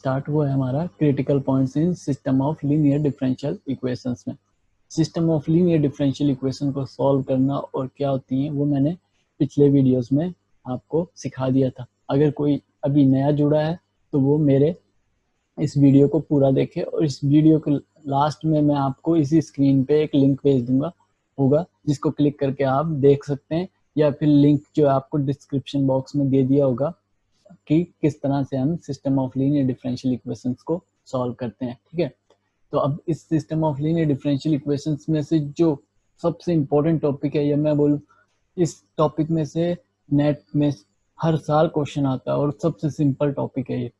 Start हुआ है हमारा critical points in system of linear differential equations में। System of linear differential equation को सॉल्व करना और क्या होती हैं वो मैंने पिछले वीडियोस में आपको सिखा दिया था। अगर कोई अभी नया जुड़ा है तो वो मेरे इस वीडियो को पूरा देखे, और इस वीडियो के लास्ट में मैं आपको इसी स्क्रीन पे एक लिंक भेज दूंगा होगा, जिसको क्लिक करके आप देख सकते हैं, या फिर लिंक जो आपको डिस्क्रिप्शन बॉक्स में दे दिया होगा कि किस तरह से हम system of linear differential equations को सॉल्व करते हैं। ठीक है, तो अब इस system of linear differential equations में से जो सबसे इम्पोर्टेंट टॉपिक है, या मैं बोलूँ इस टॉपिक में से नेट में हर साल क्वेश्चन आता है और सबसे सिंपल टॉपिक है ये।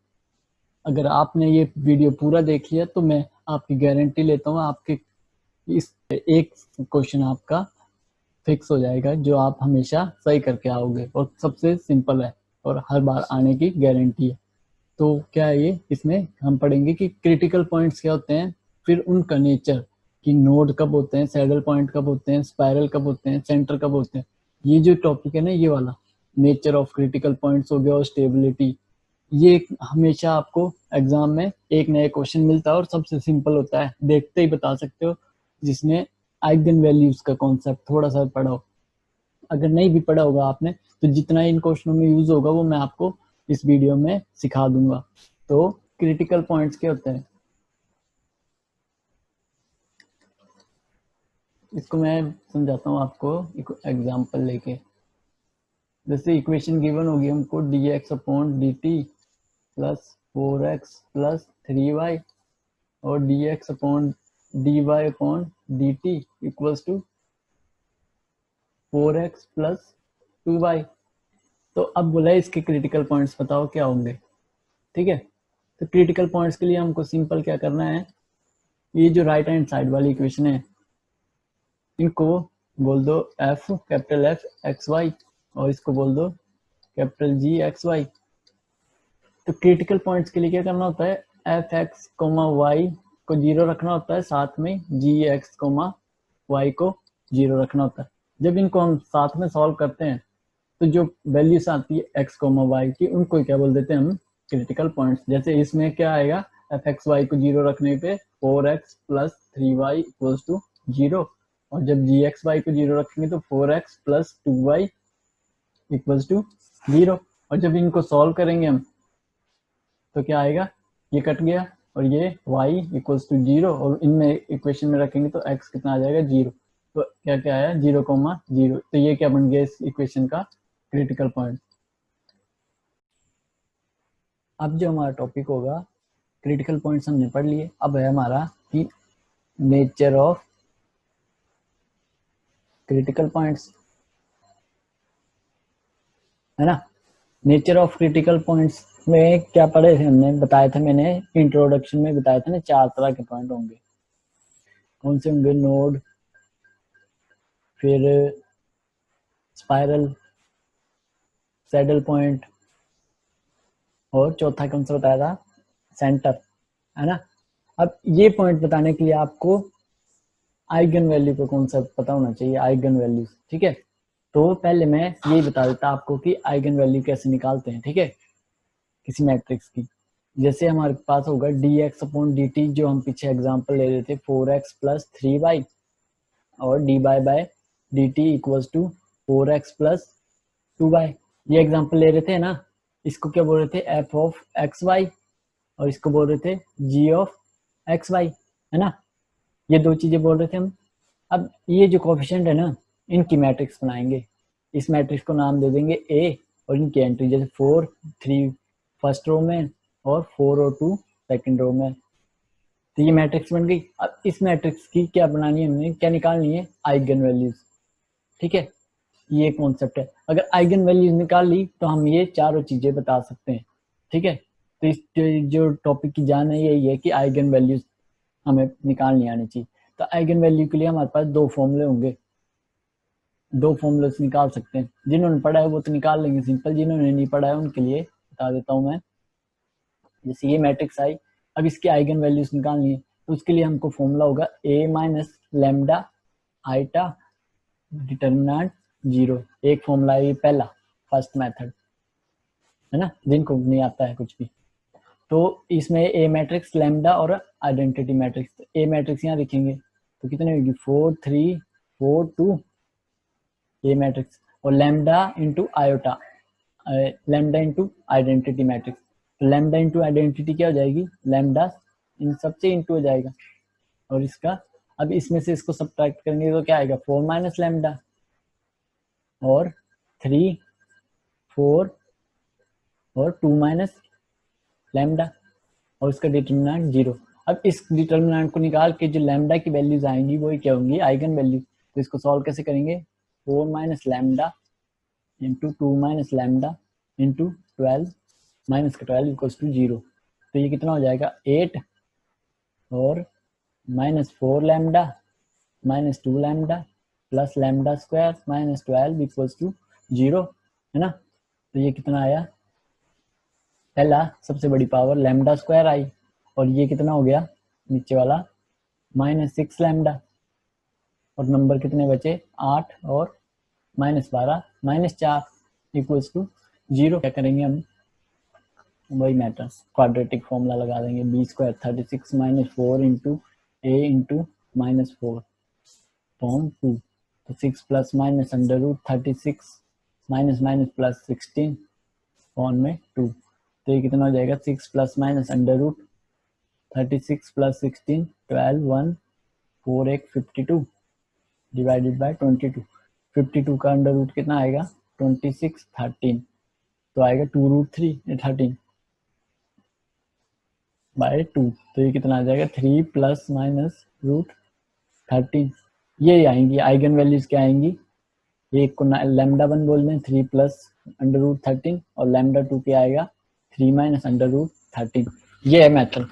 अगर आपने ये वीडियो पूरा देख लिया तो मैं आपकी गारंटी लेता हूँ आपके इस एक क्वेश्चन आपका फिक्स हो जाएगा, जो आप हमेशा सही करके आओगे, और सबसे सिंपल है और हर बार आने की गारंटी है। तो क्या है ये, इसमें हम पढ़ेंगे कि क्रिटिकल पॉइंट्स क्या होते हैं, फिर उनका नेचर, कि नोड कब होते हैं, सैडल पॉइंट कब होते हैं, स्पाइरल कब होते हैं, सेंटर कब होते हैं। ये जो टॉपिक है ना, ये वाला नेचर ऑफ क्रिटिकल पॉइंट्स हो गया, और स्टेबिलिटी, ये हमेशा आपको एग्जाम में एक नया क्वेश्चन मिलता है और सबसे सिंपल होता है, देखते ही बता सकते हो, जिसने आइगन वैल्यूज का कॉन्सेप्ट थोड़ा सा पढ़ा हो। अगर नहीं भी पढ़ा होगा आपने तो जितना इन क्वेश्चनों में यूज होगा वो मैं आपको इस वीडियो में सिखा दूंगा। तो क्रिटिकल पॉइंट्स क्या होते हैं, इसको मैं समझाता हूँ आपको एक एग्जांपल लेके। जैसे इक्वेशन गिवन होगी हमको dx upon dt plus 4x plus 3y और dx upon dy upon dt equals to 4x plus 2y। तो अब बोला है इसके क्रिटिकल पॉइंट्स बताओ क्या होंगे। ठीक है, तो क्रिटिकल पॉइंट्स के लिए हमको सिंपल क्या करना है, ये जो राइट हैंड साइड वाली इक्वेशन है इनको बोल दो f capital F x y, और इसको बोल दो कैपिटल G एक्स वाई। तो क्रिटिकल पॉइंट्स के लिए क्या करना होता है, एफ एक्स कोमा वाई को जीरो रखना होता है, साथ में जी एक्स कोमा वाई को जीरो रखना होता है। जब इनको हम साथ में सॉल्व करते हैं तो जो वैल्यूज आती है एक्स कोमा वाई की, उनको क्या बोल देते हैं हम, क्रिटिकल पॉइंट्स। जैसे इसमें क्या आएगा, एफ एक्स वाई को जीरो रखने पे 4x plus 3y equals to zero, और जब जी एक्स वाई को जीरो रखेंगे तो 4x plus 2y equals to zero. और जब इनको सॉल्व करेंगे हम तो क्या आएगा, ये कट गया और ये y इक्वल्स टू जीरो, और इनमें इक्वेशन में रखेंगे तो x कितना आ जाएगा, जीरो। तो क्या क्या आया, 0,0। तो ये क्या बन गया इस इक्वेशन का क्रिटिकल पॉइंट। अब जो हमारा टॉपिक होगा, क्रिटिकल पॉइंट्स हमने पढ़ लिए, अब है हमारा कि नेचर ऑफ क्रिटिकल पॉइंट्स, है ना। नेचर ऑफ क्रिटिकल पॉइंट्स में क्या पढ़े थे हमने, बताया था मैंने इंट्रोडक्शन में, बताया था ना 4 तरह के पॉइंट होंगे। कौन से होंगे, नोड, फिर स्पाइरल, सैडल पॉइंट, और चौथा कौन सा बताया था, सेंटर, है ना। अब ये पॉइंट बताने के लिए आपको आइगन वैल्यू का कॉन्सेप्ट पता होना चाहिए, आइगन वैल्यूज। ठीक है, तो पहले मैं यही बता देता आपको कि आइगन वैल्यू कैसे निकालते हैं। ठीक है, किसी मैट्रिक्स की, जैसे हमारे पास होगा dx अपॉन dt, जो हम पीछे एग्जांपल ले रहे थे 4x प्लस 3y, और dy by dt equals to 4x plus 2y। ये एग्जांपल ले रहे थे ना, इसको क्या बोल रहे थे, f ऑफ एक्स वाई, और इसको बोल रहे थे g ऑफ एक्स वाई, है ना। ये दो चीजें बोल रहे थे हम। अब ये जो कोफिशिएंट है ना, इनकी मैट्रिक्स बनाएंगे। इस मैट्रिक्स को नाम दे देंगे A, और इनकी एंट्री जैसे 4 3 फर्स्ट रो में और 4 और 2 सेकंड रो में। तो ये मैट्रिक्स बन गई। अब इस मैट्रिक्स की क्या बनानी है, हमने क्या निकालनी है, आइगन वैल्यूज। ठीक है, ये कॉन्सेप्ट है। अगर आइगन वैल्यूज निकाल ली तो हम ये चारों चीजें बता सकते हैं। ठीक है, तो इस जो टॉपिक की जान है यही है कि आइगन वैल्यूज हमें निकालनी आनी चाहिए। तो आइगन वैल्यू के लिए हमारे पास दो फॉर्मूले होंगे, दो फॉर्मूले निकाल सकते हैं। जिन्होंने पढ़ा है वो तो निकाल लेंगे सिंपल, जिन्होंने नहीं पढ़ा है उनके लिए बता देता हूँ मैं। जैसे ये मैट्रिक्स आई, अब इसके आइगन वैल्यूज निकालनी है, तो उसके लिए हमको फॉर्मूला होगा a minus lambda iota determinant zero. एक फॉर्मूला है ये पहला, फर्स्ट मेथड, है ना, जिनको नहीं आता है कुछ भी। तो इसमें ए मैट्रिक्स, लैम्डा और आइडेंटिटी मैट्रिक्स। ए मैट्रिक्स यहाँ लिखेंगे तो कितने होगी 4 3 4 2 ए मैट्रिक्स, और lambda into iota, lambda into identity matrix. तो लैम्डा इंटू आइडेंटिटी क्या हो जाएगी, लैम्डा इन सबसे इंटू हो जाएगा, और इसका अब इसमें से इसको सब्ट्रैक्ट करेंगे तो क्या आएगा 4 माइनस लैम्डा और 3 4 और 2 माइनस लैम्डा, और इसका डिटर्मिनेंट 0। अब इस डिटर्मिनेंट को निकाल के जो लैम्डा की वैल्यूज आएंगी वो क्या होंगी, आइगन वैल्यू। तो इसको सॉल्व कैसे करेंगे, 4 minus lambda into 2 minus lambda into 12 minus का 12 इक्वल्स टू 0। तो ये कितना हो जाएगा 8 और minus 4 lambda minus 2 lambda plus lambda square minus 12 equals to 0, है ना। तो ये कितना आया, पहला सबसे बड़ी पावर लैम्डा स्क्वायर आई, और ये कितना हो गया नीचे वाला माइनस 6 लैम्डा, और नंबर कितने बचे 8 और माइनस 12 माइनस 4 इक्वल्स टू 0। क्या करेंगे हम, वही मैटर्स, क्वाड्रेटिक फॉर्मूला लगा देंगे, b square 36 minus 4 into a into minus 4 form 2। तो 6 plus minus under root 36 minus minus plus 16 form में 2। तो ये कितना हो जाएगा 6 plus minus under root 36 plus 16 12 1 4 1 52 divided by 22। 52 का अंडर रूट कितना आएगा 26 13, तो आएगा 2 रूट 3 13 बाय 2। तो ये कितना आ जाएगा 3 प्लस माइनस रूट 13। ये आएंगी आइगन वैल्यूज, क्या आएंगी, एक को लैम्डा 1 बोल दें 3 प्लस अंडर रूट 13, और लैम्डा 2 क्या आएगा 3 माइनस अंडर रूट 13। ये है मेथड।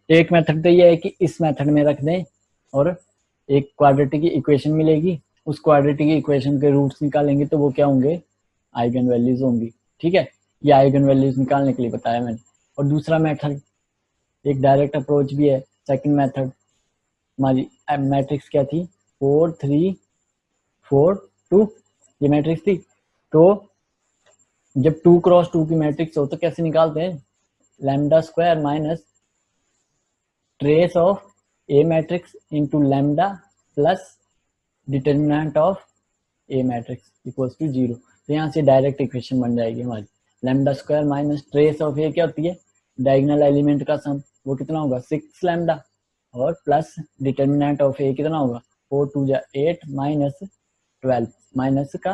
एक मेथड तो ये है कि इस मेथड में रख दें और एक क्वाड्रेटिक की इक्वेशन मिलेगी, उस क्वाड्रेटिक की इक्वेशन के रूट्स निकालेंगे तो वो क्या होंगे, आइगन वैल्यूज होंगी। ठीक है, ये आइगन वैल्यूज निकालने के लिए बताया मैंने। और दूसरा मेथड एक डायरेक्ट अप्रोच भी है, सेकंड मेथड। हमारी मैट्रिक्स क्या थी 4 3 4 2, ये मैट्रिक्स थी। तो जब 2 क्रॉस 2 की मैट्रिक्स हो तो कैसे निकालते हैं, lambda square minus trace of A matrix into lambda plus determinant of A matrix equals to 0। तो यहाँ से डायरेक्ट इक्वेशन बन जाएगी हमारी, lambda square minus trace of A क्या होती है, डायगोनल एलिमेंट का सम, वो कितना होगा 6 लैम्डा, और प्लस डिटर्मिनेंट ऑफ ए कितना होगा 4 2 8 माइनस 12 माइनस का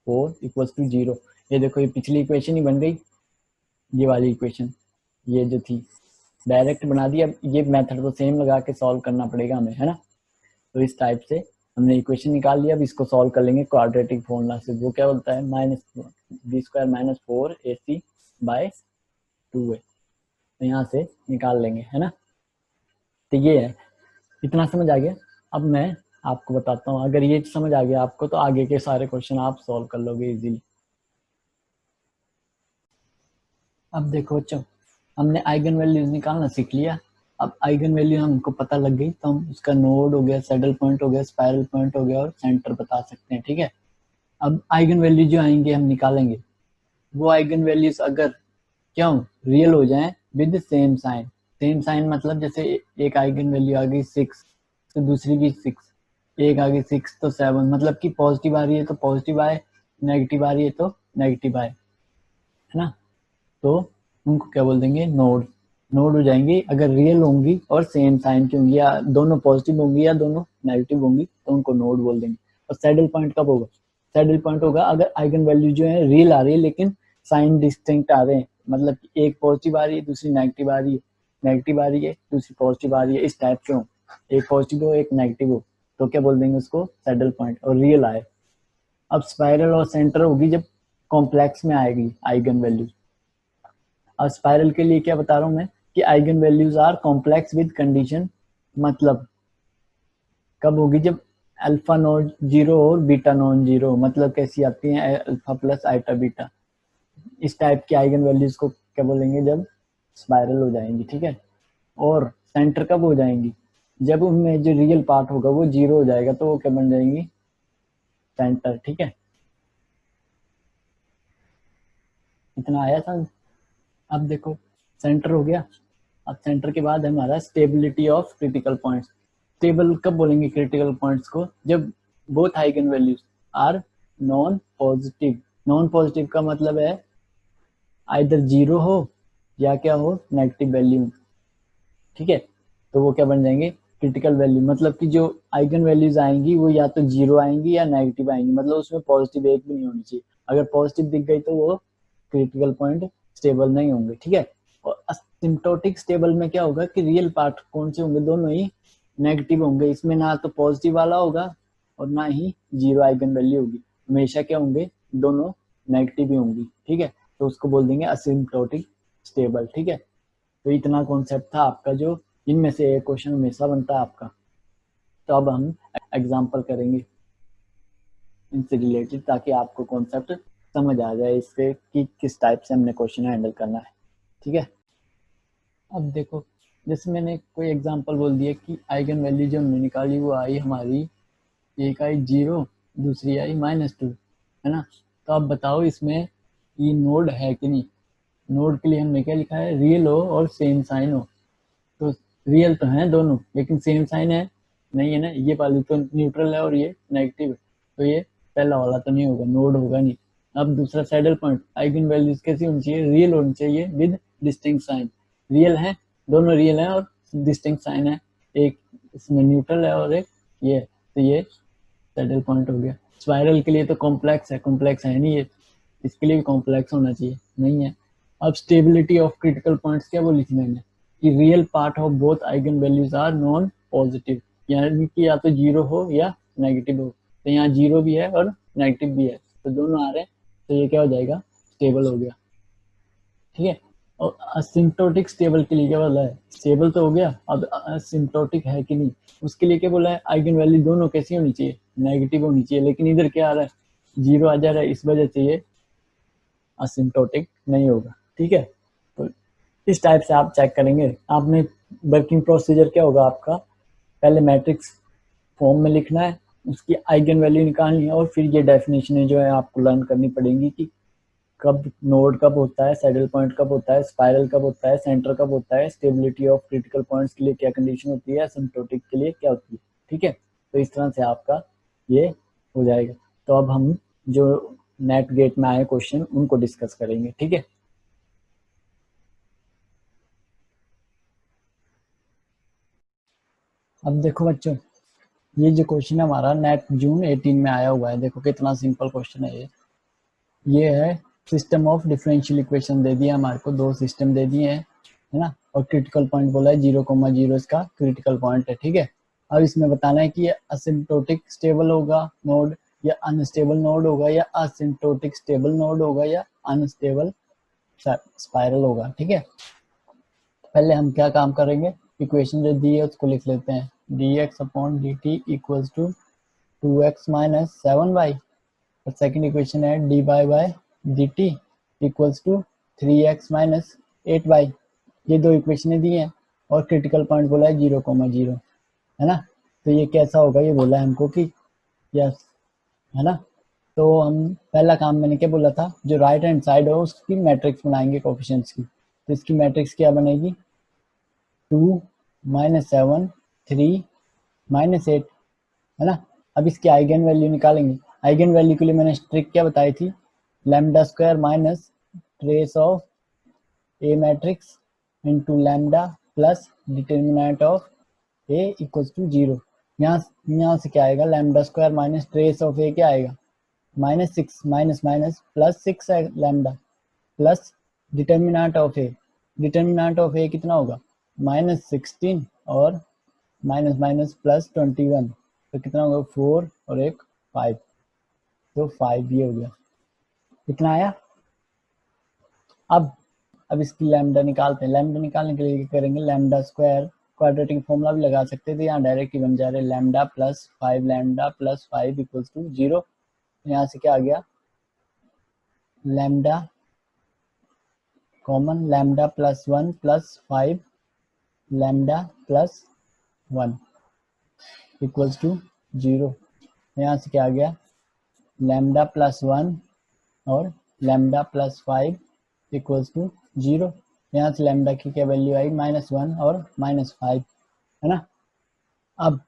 4 इक्वल्स टू 0। ये देखो ये पिछली इक्वेशन ही बन गई, ये वाली इक्वेशन, ये जो थी डायरेक्ट बना दी। अब ये मेथड तो सेम लगा के सॉल्व करना पड़ेगा हमें, है ना। तो इस टाइप से हमने इक्वेशन निकाल लिया। अब इसको सॉल्व कर लेंगे क्वाड्रेटिक फॉर्मूला से। वो क्या बोलता है minus b square minus 4 AC by 2a, तो यहाँ से निकाल लेंगे, है ना। तो ये है, इतना समझ आ गया। अब मैं आपको बताता हूँ, अगर ये समझ आ गया आपको तो आगे के सारे क्वेश्चन आप सॉल्व कर लोगे इजीली। अब देखो बच्चों, हमने आइगन वैल्यूज निकालना सीख लिया। अब आइगन वैल्यू हमको पता लग गई तो हम उसका नोड हो गया, सैडल पॉइंट हो गया, स्पाइरल पॉइंट हो गया और सेंटर बता सकते हैं। ठीक है, अब आइगन वैल्यू जो आएंगे हम निकालेंगे, वो आइगन वैल्यूज अगर क्यों रियल हो जाएं with same sign. Same sign मतलब जैसे एक आइगन वैल्यू आ गई 6 तो दूसरी भी 6, एक आ गई 6 तो 7, मतलब कि पॉजिटिव आ रही है तो पॉजिटिव आए, नेगेटिव आ रही है तो नेगेटिव आए, है ना। तो उनको क्या बोल देंगे नोड। नोड हो जाएंगी अगर रियल होंगी और सेम साइन की होंगी, या दोनों पॉजिटिव होंगी या दोनों नेगेटिव होंगी तो उनको नोड बोल देंगे। और सैडल पॉइंट कब होगा, सैडल पॉइंट होगा अगर आइगन वैल्यू जो है रियल आ रही है लेकिन साइन डिस्टिंक्ट आ रहे हैं, मतलब एक पॉजिटिव आ रही है दूसरी नेगेटिव आ रही है, नेगेटिव आ रही है दूसरी पॉजिटिव आ रही है, इस टाइप के हो, एक पॉजिटिव हो एक नेगेटिव हो, तो क्या बोल देंगे उसको सैडल पॉइंट, और रियल आए। अब स्पाइरल और सेंटर होगी जब कॉम्प्लेक्स में आएगी आइगन वैल्यू। अब स्पाइरल के लिए क्या बता रहा हूं मैं कि eigen values are complex with condition, मतलब कब होगी जब अल्फा नॉन जीरो और बीटा नॉन जीरो, मतलब कैसी आती है अल्फा प्लस आइटा बीटा, इस टाइप की आइगन वैल्यूज को क्या बोलेंगे जब स्पाइरल हो जाएंगी। ठीक है, और सेंटर कब हो जाएंगी, जब उनमें जो रियल पार्ट होगा वो जीरो हो जाएगा तो वो क्या बन जाएंगी सेंटर। ठीक है, इतना आया था। अब देखो सेंटर हो गया। अब सेंटर के बाद हमारा stability of critical points. Stable कब बोलेंगे क्रिटिकल पॉइंट्स को? जब both eigen values are non positive. Non positive का मतलब है आइदर जीरो हो या क्या हो, नेगेटिव वैल्यू। ठीक है, तो वो क्या बन जाएंगे, क्रिटिकल वैल्यू। मतलब कि जो आइगन वैल्यूज आएंगी वो या तो जीरो आएंगी या नेगेटिव आएंगी, मतलब उसमें पॉजिटिव एक भी नहीं होनी चाहिए। अगर पॉजिटिव दिख गई तो वो क्रिटिकल पॉइंट स्टेबल नहीं होंगे। ठीक है, और असिम्प्टोटिक स्टेबल में क्या होगा कि रियल पार्ट कौन से होंगे, दोनों ही नेगेटिव होंगे। इसमें ना तो पॉजिटिव वाला होगा और ना ही जीरो आइगन वैल्यू होगी, हमेशा क्या होंगे, दोनों नेगेटिव ही होंगी। ठीक है, तो उसको बोल देंगे असिम्प्टोटिक स्टेबल। ठीक है, तो इतना कॉन्सेप्ट था आपका, जो इनमें से एक क्वेश्चन हमेशा बनता है आपका। तो अब हम एग्जांपल करेंगे इनसे रिलेटेड, ताकि आपको कॉन्सेप्ट समझ आ जाए इससे कि किस टाइप से हमने क्वेश्चन हैंडल करना है। ठीक है, अब देखो, जैसे मैंने कोई एग्जांपल बोल दिया कि आइगन वैल्यू जो हमने निकाली वो आई हमारी, एक आई जीरो, दूसरी आई -2, है ना। तो अब बताओ इसमें ये नोड है कि नहीं। नोड के लिए हमने क्या लिखा है, रियल हो और सेम साइन हो। तो रियल तो है दोनों, लेकिन सेम साइन है नहीं है ना, ये वाली तो न्यूट्रल है और ये नेगेटिव है, तो ये पहला वाला तो नहीं होगा, नोड होगा नहीं। अब दूसरा सैडल पॉइंट, आइगन वैल्यूज कैसी होनी चाहिए, रियल होनी चाहिए विद डिस्टिंक्ट साइन। रियल है, दोनों रियल है और डिस्टिंक्ट साइन है, एक इसमें न्यूट्रल है और एक ये, तो ये सैडल पॉइंट हो गया। स्पाइरल के लिए तो कॉम्प्लेक्स है, कॉम्प्लेक्स है नहीं ये, इसके लिए भी कॉम्प्लेक्स होना चाहिए, नहीं है। अब स्टेबिलिटी ऑफ क्रिटिकल पॉइंट्स क्या बोली थी मैंने, कि real part of both eigen values are non positive, यानी कि या तो जीरो हो या नेगेटिव हो। तो यहाँ जीरो भी है और नेगेटिव भी है, तो दोनों आ रहे हैं, तो ये क्या हो जाएगा, स्टेबल हो गया। ठीक है, और असिम्प्टोटिक स्टेबल के लिए क्या बोला है, स्टेबल तो हो गया, अब असिम्प्टोटिक है कि नहीं, उसके लिए क्या बोला है, आइगन वैल्यू दोनों कैसी होनी चाहिए, नेगेटिव होनी चाहिए। लेकिन इधर क्या आ रहा है, जीरो आ जा रहा है, इस वजह से ये असिम्प्टोटिक नहीं होगा। ठीक है, तो इस टाइप से आप चेक करेंगे। आपने वर्किंग प्रोसीजर क्या होगा आपका, पहले मैट्रिक्स फॉर्म में लिखना है, उसकी आइगन वैल्यू निकालनी है, और फिर ये डेफिनेशन जो है आपको लर्न करनी पड़ेगी कि कब नोड कब होता है, सैडल पॉइंट कब होता है, स्पाइरल कब होता है, सेंटर कब होता है, स्टेबिलिटी ऑफ क्रिटिकल पॉइंट्स के लिए क्या कंडीशन होती है, एसिम्प्टोटिक के लिए क्या होती है। ठीक है, तो इस तरह से आपका ये हो जाएगा। तो अब हम जो नेट गेट में आए क्वेश्चन उनको डिस्कस करेंगे। ठीक है, अब देखो बच्चों, ये जो क्वेश्चन है हमारा नेट जून 18 में आया हुआ है, देखो कितना सिंपल क्वेश्चन है ये है सिस्टम ऑफ डिफरेंशियल इक्वेशन दे दिया हमारे को, दो सिस्टम दे दिए हैं, है ना, और क्रिटिकल पॉइंट बोला है 0,0 इसका क्रिटिकल पॉइंट है। ठीक है, अब इसमें बताना है कि ये असिम्प्टोटिक स्टेबल होगा नोड या अनस्टेबल नोड होगा, या असिम्प्टोटिक स्टेबल नोड होगा, या अनस्टेबल स्पाइरल होगा। ठीक है, पहले हम क्या काम करेंगे, इक्वेशन जो दी है उसको लिख लेते हैं, dx upon dt equals to 2x minus 7y, और सेकंड इक्वेशन है dy by dt equals to 3x minus 8y। ये दो इक्वेशनें दी हैं और क्रिटिकल पॉइंट बोला है 0,0, है ना। तो ये कैसा होगा, ये बोला है हमको कि यस, है ना। तो हम पहला काम मैंने क्या बोला था, जो राइट हैंड साइड हो उसकी मैट्रिक्स बनाएंगे कोफिशिएंट्स की। तो इसकी मैट्रिक्स क्या बनेगी, 2 -7 3 -8, है ना। अब इसकी आइगन वैल्यू निकालेंगे। आइगन वैल्यू के लिए मैंने ट्रिक क्या बताई थी, lambda square minus trace of A matrix into lambda plus determinant of A equals to 0। यहाँ से क्या आएगा, lambda square minus trace of A क्या आएगा, -6 माइनस माइनस प्लस 6 है lambda, plus determinant of A, determinant of A कितना होगा, -16 और माइनस माइनस प्लस 21, तो कितना होगा 4 और एक 5, तो 5 ये हो गया। कितना आया, अब अब इसकी लैम्डा निकालते हैं। लैम्डा निकालने के लिए क्या करेंगे, लैम्डा स्क्वायर क्वाड्रेटिक फॉर्मूला भी लगा सकते थे, यहाँ डायरेक्ट ही बन जा रहे, lambda plus 5 lambda plus 5 equals to 0। यहाँ से क्या आ गया, lambda common, lambda plus 1 plus 5 lambda plus 1 equals to 0। यहाँ से क्या आ गया, लैम्डा प्लस 1 और लैम्डा प्लस 5 इक्वल्स टू 0। यहाँ से लैम्डा की क्या वैल्यू आई -1 और -5, है ना। अब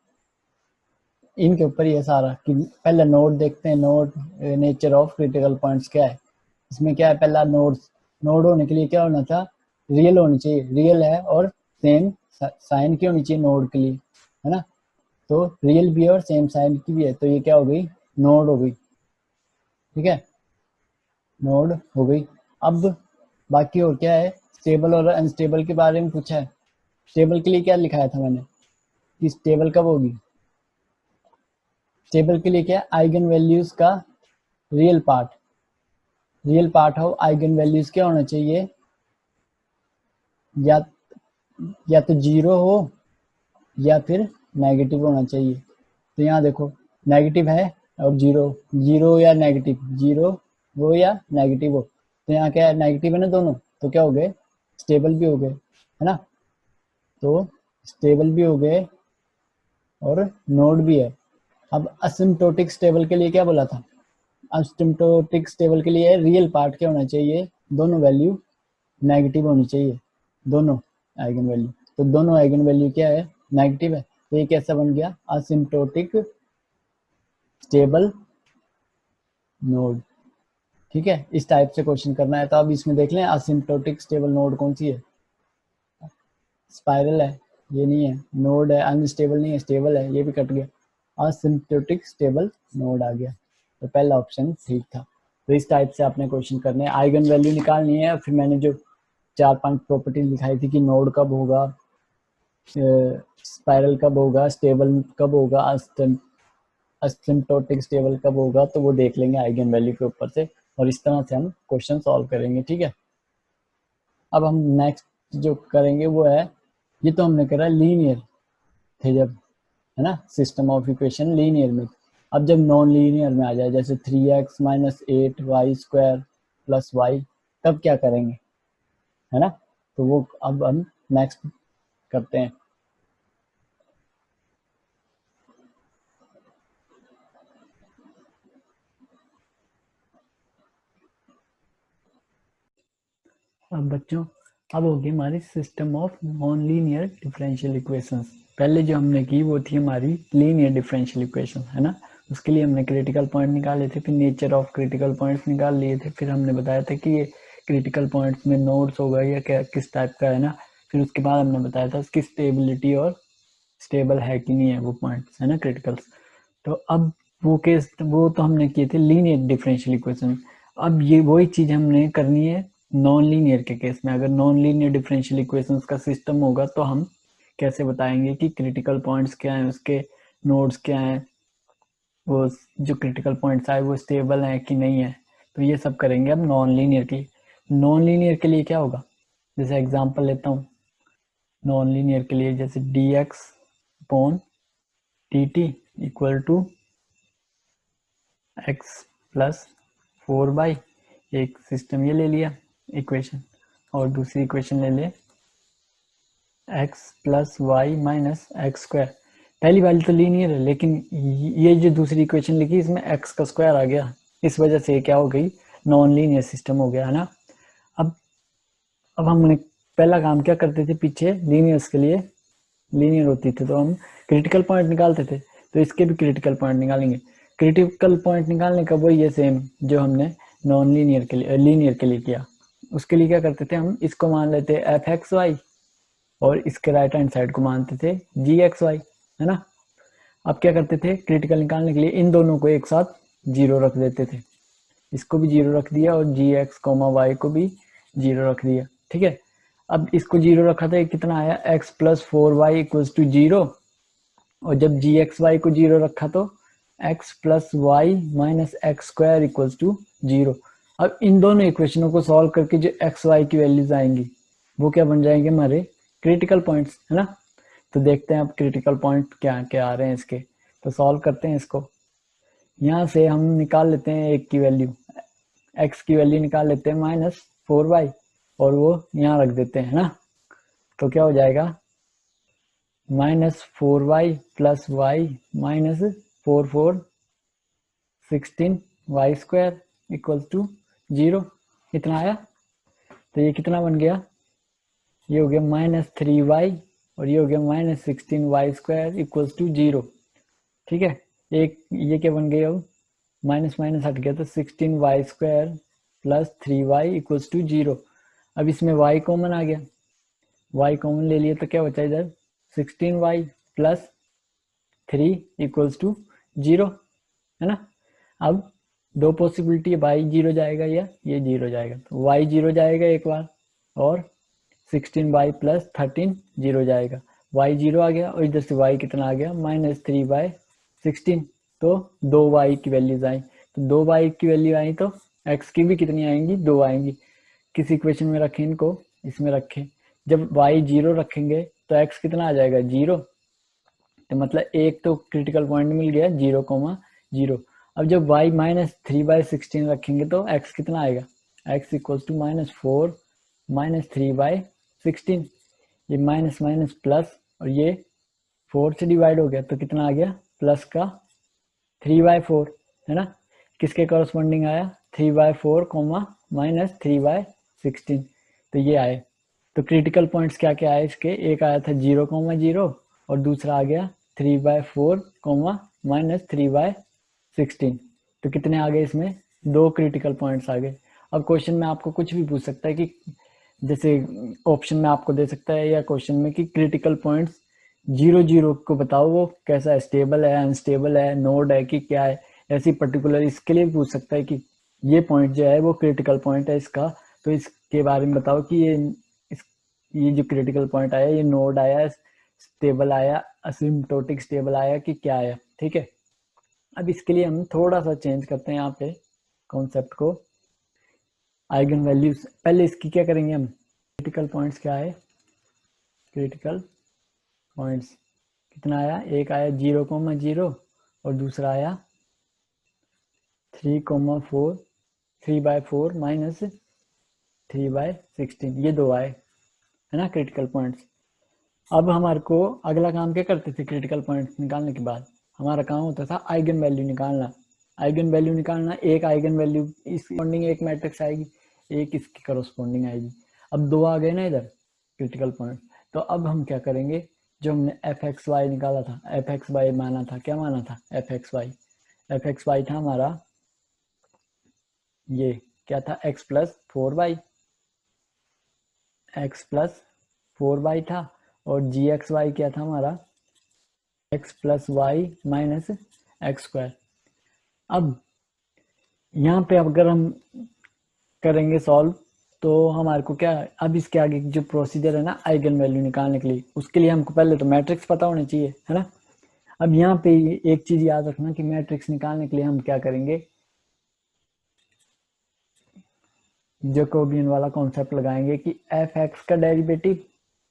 इनके ऊपर ये सारा कि पहले नोड देखते हैं, node nature of critical points क्या है। इसमें क्या है, पहला नोड होने के लिए क्या होना था, रियल होनी चाहिए, रियल है और सेम साइन की होनी चाहिए नोड के लिए, है ना। तो रियल भी है और सेम साइन की भी है, तो ये क्या हो गई, नोड हो गई, ठीक है, नोड हो गई। अब बाकी और क्या है, स्टेबल और अनस्टेबल के बारे में पूछा है। स्टेबल के लिए क्या लिखाया था मैंने कि स्टेबल कब होगी, स्टेबल के लिए क्या, आइगन वैल्यूज का रियल पार्ट हो, आइगन वैल्यूज क्या होना चाहिए, या तो जीरो हो या फिर नेगेटिव होना चाहिए। तो यहाँ देखो नेगेटिव है और जीरो, जीरो या नेगेटिव, जीरो हो या नेगेटिव हो, तो यहाँ क्या है, नेगेटिव है ना दोनों, तो क्या हो गए, स्टेबल भी हो गए, है ना। तो स्टेबल भी हो गए और नोड भी है। अब असिम्प्टोटिक स्टेबल के लिए क्या बोला था, असिम्प्टोटिक स्टेबल के लिए रियल पार्ट क्या होना चाहिए, दोनों वैल्यू नेगेटिव होनी चाहिए, दोनों आइगन वैल्यू। तो दोनों आइगन वैल्यू क्या है, नेगेटिव है, तो ये कैसा बन गया, असिम्प्टोटिक स्टेबल नोड, ठीक है। इस टाइप से क्वेश्चन करना है। तो अब इसमें देख लें असिम्प्टोटिक स्टेबल नोड कौन सी है, स्पाइरल है, ये नहीं है, नोड है, अनस्टेबल नहीं है, स्टेबल है, ये भी कट गया, असिम्प्टोटिक स्टेबल नोड आ गया, तो पहला ऑप्शन ठीक था। तो इस टाइप से आपने क्वेश्चन करने हैं, आइगन वैल्यू निकालनी है। फिर मैंने जो 4-5 प्रॉपर्टीज दिखाई थी कि नोड कब होगा, स्पाइरल कब होगा, स्टेबल कब होगा, असिम्प्टोटिक स्टेबल कब होगा, तो वो देख लेंगे आइगन वैल्यू के ऊपर से, और इस तरह से हम क्वेश्चन सॉल्व करेंगे, ठीक है। अब हम नेक्स्ट जो करेंगे वो है, ये तो हमने करा लीनियर थे जब, है ना, सिस्टम ऑफ इक्वेशन लीनियर में। अब जब नॉन लीनियर में आ जाए, जैसे 3x - 8y² + y, तब क्या करेंगे, है ना। तो वो अब हम नेक्स्ट करते हैं। अब बच्चों, अब होगी हमारी system of non linear differential equations. पहले जो हमने की वो थी हमारी लीनियर डिफरेंशियल इक्वेशन, है ना। उसके लिए हमने क्रिटिकल पॉइंट निकाले थे, फिर नेचर ऑफ क्रिटिकल पॉइंट्स निकाल लिए थे, फिर हमने बताया था कि ये क्रिटिकल पॉइंट्स में नोड्स होगा या क्या किस टाइप का, है ना। फिर उसके बाद हमने बताया था उसकी स्टेबिलिटी और स्टेबल है कि नहीं है वो पॉइंट्स, है ना, क्रिटिकल्स। तो अब वो केस, वो तो हमने किए थे लीनियर डिफरेंशियल इक्वेशन। अब ये वही चीज हमने करनी है नॉन लीनियर के केस में। अगर नॉन लीनियर डिफरेंशियल इक्वेशंस का सिस्टम होगा तो हम कैसे बताएंगे कि क्रिटिकल पॉइंट्स क्या हैं, उसके नोड्स क्या हैं, वो जो क्रिटिकल पॉइंट्स आए वो स्टेबल हैं कि नहीं है। तो ये सब करेंगे अब नॉन लीनियर के लिए। नॉन लीनियर के लिए क्या होगा, जैसे एग्जांपल लेता हूँ नॉन लीनियर के लिए, जैसे dx/dt = x + 4y, एक सिस्टम ये ले लिया इक्वेशन, और दूसरी इक्वेशन ले ले x + y - x²। पहली वाली तो लीनियर है, लेकिन ये जो दूसरी इक्वेशन लिखी इसमें x का स्क्वायर आ गया, इस वजह से क्या हो गई, नॉन लीनियर सिस्टम हो गया, है ना। अब अब हमने पहला काम क्या करते थे, पीछे लीनियर्स के लिए लीनियर होती थी तो हम क्रिटिकल पॉइंट निकालते थे, तो इसके भी क्रिटिकल पॉइंट निकालेंगे। क्रिटिकल पॉइंट निकालने का वही है सेम जो हमने नॉन लीनियर के लिए लीनियर के लिए किया। उसके लिए क्या करते थे, हम इसको मान लेते f(x, y) और इसके राइट हैंड साइड को मानते थे g(x, y), है ना। अब क्या करते थे, क्रिटिकल निकालने के लिए इन दोनों को एक साथ जीरो रख देते थे, इसको भी जीरो रख दिया और gx, y को भी जीरो रख दिया, ठीक है। अब इसको जीरो रखा था, कितना आया, x + 4y = 0, और जब gxy को जीरो रखा तो x + y - x² = 0। अब इन दोनों इक्वेशनों को सॉल्व करके जो एक्स वाई की वैल्यूज आएंगी वो क्या बन जाएंगे, हमारे क्रिटिकल पॉइंट्स, है ना। तो देखते हैं अब क्रिटिकल पॉइंट क्या क्या आ रहे हैं इसके, तो सॉल्व करते हैं इसको। यहाँ से हम निकाल लेते हैं एक की वैल्यू, एक्स की वैल्यू निकाल लेते हैं -4y, और वो यहाँ रख देते हैं ना। तो क्या हो जाएगा, -4y + y - 4 16y² = 0। इतना आया, तो ये कितना बन गया, ये हो गया -3y और ये हो गया -16y² इक्वल्स टू 0। ठीक है, एक ये क्या बन गया, अब माइनस माइनस हट गया तो 16y² plus 3y equals to 0। अब इसमें y कॉमन आ गया, y कॉमन ले लिया तो क्या बचा इधर 16y प्लस 3 इक्वल्स टू 0, है ना। अब दो पॉसिबिलिटी है, y 0 जाएगा या ये 0 जाएगा, तो y 0 जाएगा एक बार और 16y प्लस 13 0 जाएगा, y 0 आ गया और इधर से y कितना आ गया -3/16। तो 2y की वैल्यूज आई, तो 2y की वैल्यू आई तो x की भी कितनी आएंगी, 2 आएंगी। किस इक्वेशन में रखें इनको, इसमें रखें। जब y 0 रखेंगे तो x कितना आ जाएगा 0, तो मतलब एक तो क्रिटिकल पॉइंट मिल गया 0,0। अब जब y -3/16 रखेंगे तो x कितना आएगा, x इक्वल्स टू -4 -3/16। ये माइनस माइनस प्लस और ये 4 से डिवाइड हो गया तो कितना आ गया प्लस का 3/4, है ना। किसके कॉरस्पॉन्डिंग आया 3/4 -3/16, तो ये आए। तो क्रिटिकल पॉइंट्स क्या क्या आए इसके, एक आया था 0,0 और दूसरा आ गया 3/4 -3/16। तो कितने आ गए इसमें, दो क्रिटिकल पॉइंट्स आ गए। अब क्वेश्चन में आपको कुछ भी पूछ सकता है कि जैसे ऑप्शन में आपको दे सकता है या क्वेश्चन में कि क्रिटिकल पॉइंट्स 0,0 को बताओ वो कैसा है, स्टेबल है, अनस्टेबल है, नोड है कि क्या है, ऐसी पर्टिकुलर इसके लिए पूछ सकता है कि ये पॉइंट जो है वो क्रिटिकल पॉइंट है इसका, तो इसके बारे में बताओ कि ये जो क्रिटिकल पॉइंट आया ये नोड आया, स्टेबल आया, असिम्प्टोटिक स्टेबल आया कि क्या आया। ठीक है, अब इसके लिए हम थोड़ा सा चेंज करते हैं यहाँ पे कॉन्सेप्ट को, आइगन वैल्यूज। पहले इसकी क्या करेंगे हम, क्रिटिकल पॉइंट्स क्या है, क्रिटिकल पॉइंट्स कितना आया, एक आया 0,0 और दूसरा आया 3,4 3/4 -3/16, ये दो आए, है ना क्रिटिकल पॉइंट्स। अब हमारे को अगला काम क्या करते थे, क्रिटिकल पॉइंट्स निकालने के बाद हमारा काम होता था आइगन वैल्यू निकालना। आइगन वैल्यू निकालना, एक आइगन वैल्यू इस कॉरस्पॉन्डिंग एक मैट्रिक्स आएगी, एक इसकी करस्पॉन्डिंग आएगी। अब दो आ गए ना इधर क्रिटिकल पॉइंट, तो अब हम क्या करेंगे, जो हमने fxy निकाला था, fxy माना था, क्या माना था fxy था हमारा, ये क्या था x प्लस 4y था, और gxy क्या था हमारा x plus Y minus x²। अब यहाँ पे अगर हम करेंगे सॉल्व तो हमारे को क्या, अब इसके आगे जो प्रोसीजर है ना आइगन वैल्यू निकालने के लिए, उसके लिए हमको पहले तो मैट्रिक्स पता होना चाहिए, है ना। अब यहाँ पे एक चीज याद रखना कि मैट्रिक्स निकालने के लिए हम क्या करेंगे, जैकोबियन वाला कॉन्सेप्ट लगाएंगे कि एफ एक्स का डेरिवेटिव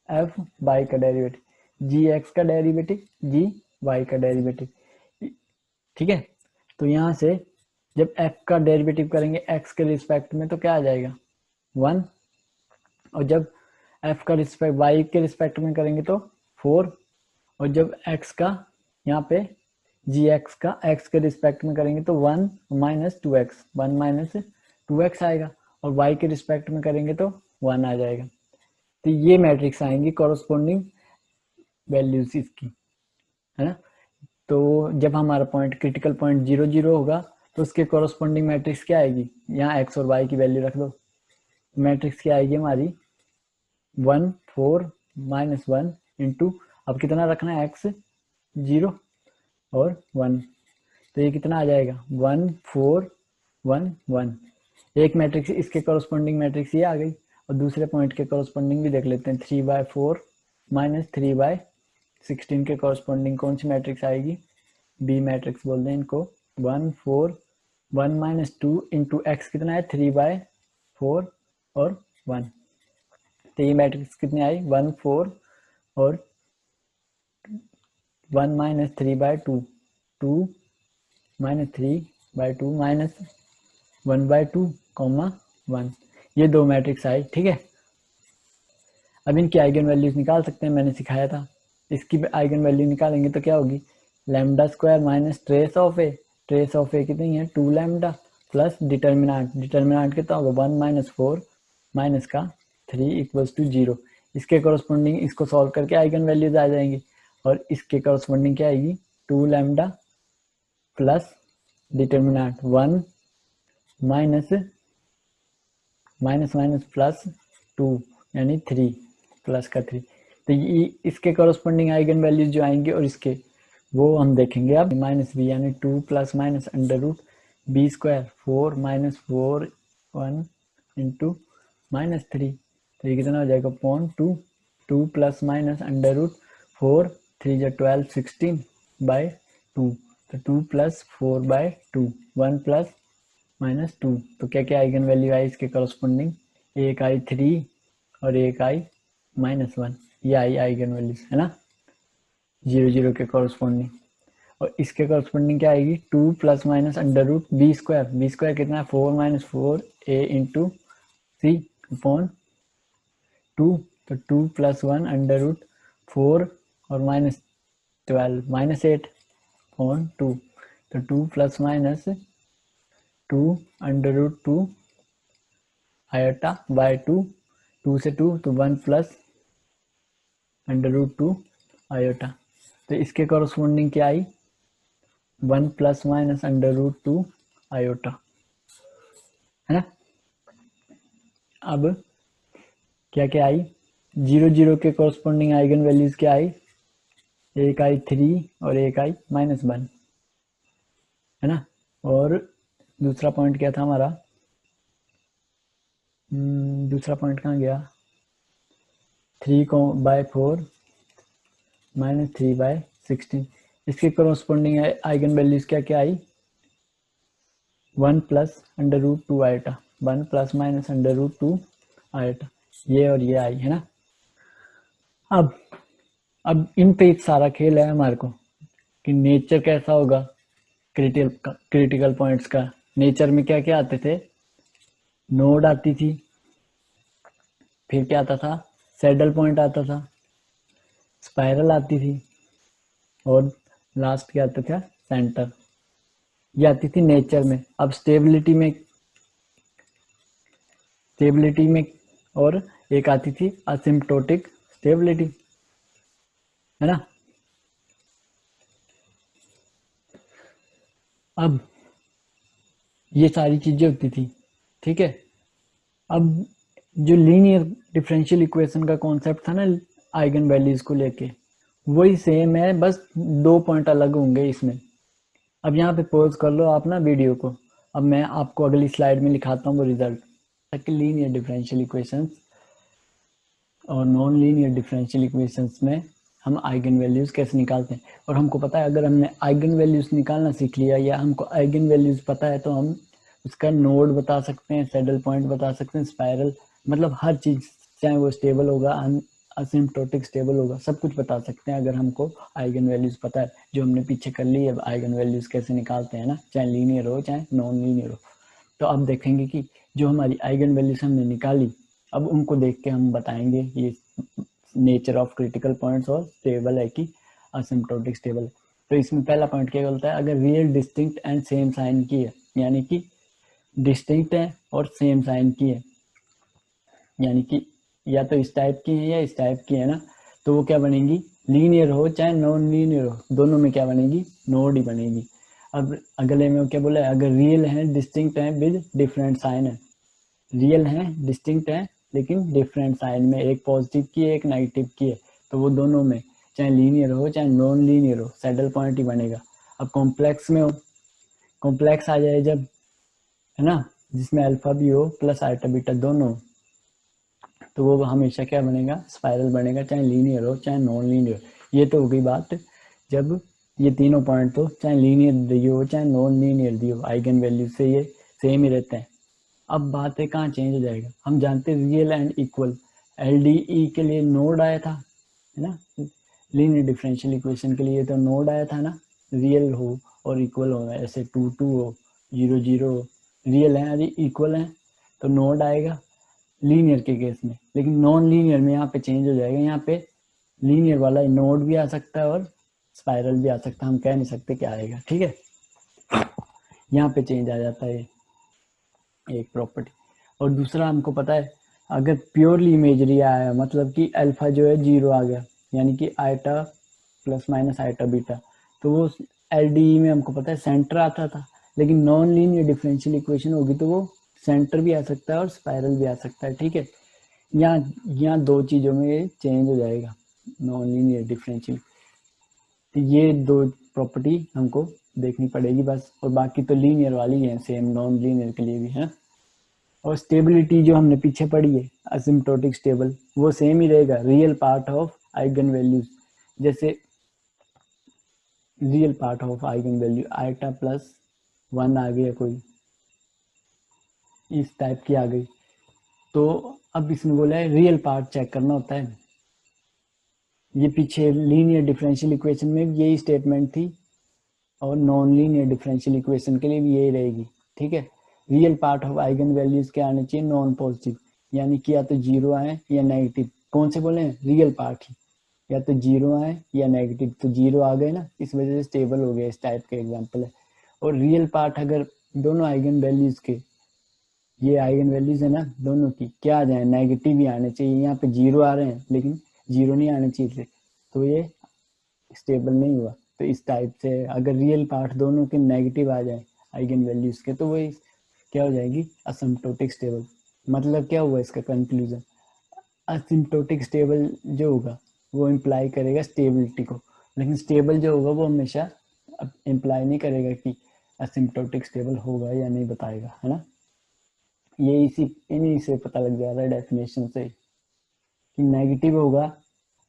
एफ वाई का डेरिवेटिव, जी एक्स का डेरिवेटिव जी वाई का डेरिवेटिव। ठीक है, तो यहाँ से जब f का डेरिवेटिव करेंगे x के रिस्पेक्ट में तो क्या आ जाएगा 1, और जब f का रिस्पेक्ट y के रिस्पेक्ट में करेंगे तो 4, और जब x का यहाँ पे gx का x के रिस्पेक्ट में करेंगे तो 1 -2x आएगा, और y के रिस्पेक्ट में करेंगे तो 1 आ जाएगा। तो ये मैट्रिक्स आएंगी कॉरस्पॉन्डिंग वैल्यूज इसकी, है ना। तो जब हमारा पॉइंट क्रिटिकल पॉइंट 0,0 होगा तो उसके कॉरस्पॉन्डिंग मैट्रिक्स क्या आएगी, यहाँ x और y की वैल्यू रख दो, मैट्रिक्स क्या आएगी हमारी 1 4 -1 इंटू, अब कितना रखना है x 0 और 1, तो ये कितना आ जाएगा 1 4 1 1। एक मैट्रिक्स इसके कॉरस्पॉन्डिंग मैट्रिक्स ये आ गई, और दूसरे पॉइंट के कॉरस्पॉन्डिंग भी देख लेते हैं, 3/4 -3/16 के कॉरस्पॉन्डिंग कौन सी मैट्रिक्स आएगी, बी मैट्रिक्स बोल दें इनको, 1 4 1 -2 इंटू एक्स कितना है 3/4 और 1, तो ये मैट्रिक्स कितनी आई 1 4 और 1 -3/2 2 -3/2 -1/2 1, ये दो मैट्रिक्स आई। ठीक है, अब इनकी आइगन वैल्यूज निकाल सकते हैं, मैंने सिखाया था। इसकी आइगन वैल्यू निकालेंगे तो क्या होगी λ² माइनस ट्रेस ऑफ ए कितनी है 2 लैम्डा प्लस डिटर्मिनांट कितना होगा 1 -4 माइनस का 3 इक्वल्स टू 0। इसके कॉरस्पॉन्डिंग इसको सॉल्व करके आइगन वैल्यूज आ जाएंगी, और इसके कॉरस्पॉन्डिंग क्या आएगी, 2 lambda plus determinant 1 minus minus minus plus 2 यानी 3 प्लस का 3। तो ये इसके कॉरस्पॉन्डिंग आइगन वैल्यूज जो आएंगे और इसके वो हम देखेंगे अब। माइनस बी यानी 2 plus minus under root b square 4 minus 4 1 into minus 3, तो ये कितना हो जाएगा point 2, 2 plus minus under root 4 3 जो 12 16 बाय 2, तो 2 प्लस 4 बाय 2 1 प्लस माइनस 2। तो क्या क्या आइगन वैल्यू आई इसके करस्पॉन्डिंग, एक आई 3 और एक आई माइनस 1, ये आई आइगन वैल्यूज है ना 0 0 के करस्पॉन्डिंग। और इसके करस्पॉन्डिंग क्या आएगी, 2 plus minus under root b square कितना है 4 minus 4 a into c upon 2, तो 2 प्लस 1 अंडर रूट 4 और माइनस 12 माइनस 8 अपॉन 2, तो 2 plus minus 2 under root 2 iota by 2, 2 से 2 तो 1 प्लस अंडर रूट 2 आयोटा। तो इसके कॉरस्पॉन्डिंग क्या आई, 1 plus minus under root 2 iota, है ना। अब क्या क्या आई, 0 0 के कॉरस्पॉन्डिंग आइगन वैल्यूज क्या आई, एक आई 3 और एक आई माइनस 1, है ना। और दूसरा पॉइंट क्या था हमारा, दूसरा पॉइंट कहाँ गया, 3 को बाय 4 माइनस 3 बाय 16, इसके कॉरस्पॉन्डिंग आइगन वैल्यूज क्या क्या आई, 1 plus under root 2 iota, 1 plus minus under root 2 iota, ये और ये आई, है ना। अब इन पे एक सारा खेल है हमारे को कि नेचर कैसा होगा क्रिटिकल पॉइंट्स का। नेचर में क्या क्या आते थे, नोड आती थी, फिर क्या आता था, सैडल पॉइंट आता था, स्पाइरल आती थी, और लास्ट क्या आता था, सेंटर, ये आती थी नेचर में। अब स्टेबिलिटी में और एक आती थी असिम्प्टोटिक स्टेबिलिटी, है ना। अब ये सारी चीजें होती थी, ठीक है। अब जो लीनियर डिफरेंशियल इक्वेशन का कॉन्सेप्ट था ना आइगन वैल्यूज को लेके, वही सेम है, बस 2 पॉइंट अलग होंगे इसमें। अब यहाँ पे पॉज कर लो आप ना वीडियो को, अब मैं आपको अगली स्लाइड में लिखाता हूँ वो रिजल्ट। लीनियर डिफरेंशियल इक्वेशंस और नॉन लीनियर डिफरेंशियल इक्वेशंस में हम आइगन वैल्यूज कैसे निकालते हैं। और हमको पता है अगर हमने आइगन वैल्यूज निकालना सीख लिया या हमको आइगन वैल्यूज पता है तो हम उसका नोड बता सकते हैं, सैडल पॉइंट बता सकते हैं, स्पाइरल, मतलब हर चीज, चाहे वो स्टेबल होगा असिम्प्टोटिक स्टेबल होगा, सब कुछ बता सकते हैं अगर हमको आइगन वैल्यूज पता है, जो हमने पीछे कर ली है आइगन वैल्यूज कैसे निकालते हैं ना, चाहे लीनियर हो चाहे नॉन लीनियर हो। तो अब देखेंगे कि जो हमारी आइगन वैल्यूज हमने निकाली, अब उनको देख के हम बताएंगे ये नेचर ऑफ क्रिटिकल पॉइंट्स और स्टेबल है कि असिम्प्टोटिक स्टेबल। तो इसमें पहला पॉइंट क्या बोलता है, अगर real distinct and same sign की है, यानी कि डिस्टिंक्ट है और सेम साइन की है, यानी कि या तो इस टाइप की है या इस टाइप की है ना, तो वो क्या बनेगी, लीनियर हो चाहे नॉन लीनियर हो, दोनों में क्या बनेगी, नोड ही बनेगी। अब अगले में क्या बोला है, अगर रियल है डिस्टिंक्ट है विद डिफरेंट साइन है, रियल है डिस्टिंक्ट है लेकिन डिफरेंट साइन में, एक पॉजिटिव की है एक नेगेटिव की है, तो वो दोनों में चाहे लीनियर हो चाहे नॉन लीनियर हो सैडल पॉइंट ही बनेगा। अब कॉम्प्लेक्स में हो, कॉम्प्लेक्स आ जाए जब, है ना, जिसमें अल्फा भी हो प्लस आइटा बीटा दोनों, तो वो हमेशा क्या बनेगा, स्पाइरल बनेगा, चाहे लीनियर हो चाहे नॉन लीनियर। ये तो हो गई बात जब ये तीनों पॉइंट तो चाहे लीनियर दिए हो चाहे नॉन लीनियर दिए हो, आइगन वैल्यू से ये सेम ही रहते हैं। अब बात है कहाँ चेंज हो जाएगा, हम जानते हैं रियल एंड इक्वल, एलडीई के लिए नोड आया था, है ना, लीनियर डिफरेंशियल इक्वेशन के लिए तो नोड आया था ना, रियल हो और इक्वल हो, ऐसे 2 2 हो 0 0 हो, रियल है अरे इक्वल है तो नोड आएगा लीनियर के केस में। लेकिन नॉन लीनियर में यहाँ पे चेंज हो जाएगा, यहाँ पे लीनियर वाला नोड भी आ सकता है और स्पाइरल भी आ सकता है, हम कह नहीं सकते क्या आएगा, ठीक है। यहाँ पे चेंज आ जाता है एक प्रॉपर्टी। और दूसरा हमको पता है अगर प्योरली इमेजरी आया मतलब कि अल्फा जो है 0 आ गया, यानी कि iota plus minus iota beta, तो वो एलडीई में हमको पता है सेंटर आता था। लेकिन नॉन लीनियर डिफरेंशियल इक्वेशन होगी तो वो सेंटर भी आ सकता है और स्पाइरल भी आ सकता है, ठीक है। यहाँ दो चीज़ों में चेंज हो जाएगा नॉन लीनियर डिफरेंशियल, तो ये दो प्रॉपर्टी हमको देखनी पड़ेगी बस, और बाकी तो लीनियर वाली है सेम नॉन लीनियर के लिए भी है। और स्टेबिलिटी जो हमने पीछे पढ़ी है असिम्प्टोटिक स्टेबल, वो सेम ही रहेगा, real part of eigen values, जैसे real part of eigen value iota plus 1 आ गया, कोई इस टाइप की आ गई, तो अब इसमें बोला है रियल पार्ट चेक करना होता है। ये पीछे लीनियर डिफरेंशियल इक्वेशन में यही स्टेटमेंट थी और नॉन लीनियर डिफरेंशियल इक्वेशन के लिए भी यही रहेगी, ठीक है। Real part of eigen values क्या आने चाहिए, नॉन पॉजिटिव, यानी कि या तो जीरो आए या नेगेटिव। कौन से बोले रियल पार्ट ही, या तो जीरो आए या नेगेटिव, तो जीरो आ गए ना, इस वजह से स्टेबल हो गया, इस टाइप के एग्जाम्पल है। और रियल पार्ट अगर दोनों आइगन वैल्यूज के, ये आइगन वैल्यूज है ना दोनों की, क्या आ जाए, नेगेटिव ही आने चाहिए। यहाँ पे जीरो आ रहे हैं लेकिन जीरो नहीं आने चाहिए थे, तो ये स्टेबल नहीं हुआ। तो इस टाइप से अगर रियल पार्ट दोनों के नेगेटिव आ जाए आइगन वैल्यूज के, तो वो क्या हो जाएगी, असिम्प्टोटिक स्टेबल। मतलब क्या हुआ इसका कंक्लूजन, असिम्प्टोटिक स्टेबल जो होगा वो इम्प्लाई करेगा स्टेबिलिटी को, लेकिन स्टेबल जो होगा वो हमेशा इम्प्लाई नहीं करेगा कि असिम्प्टोटिक स्टेबल होगा या नहीं बताएगा, है ना। ये इन्हीं से पता लग जा रहा है डेफिनेशन से कि नेगेटिव होगा,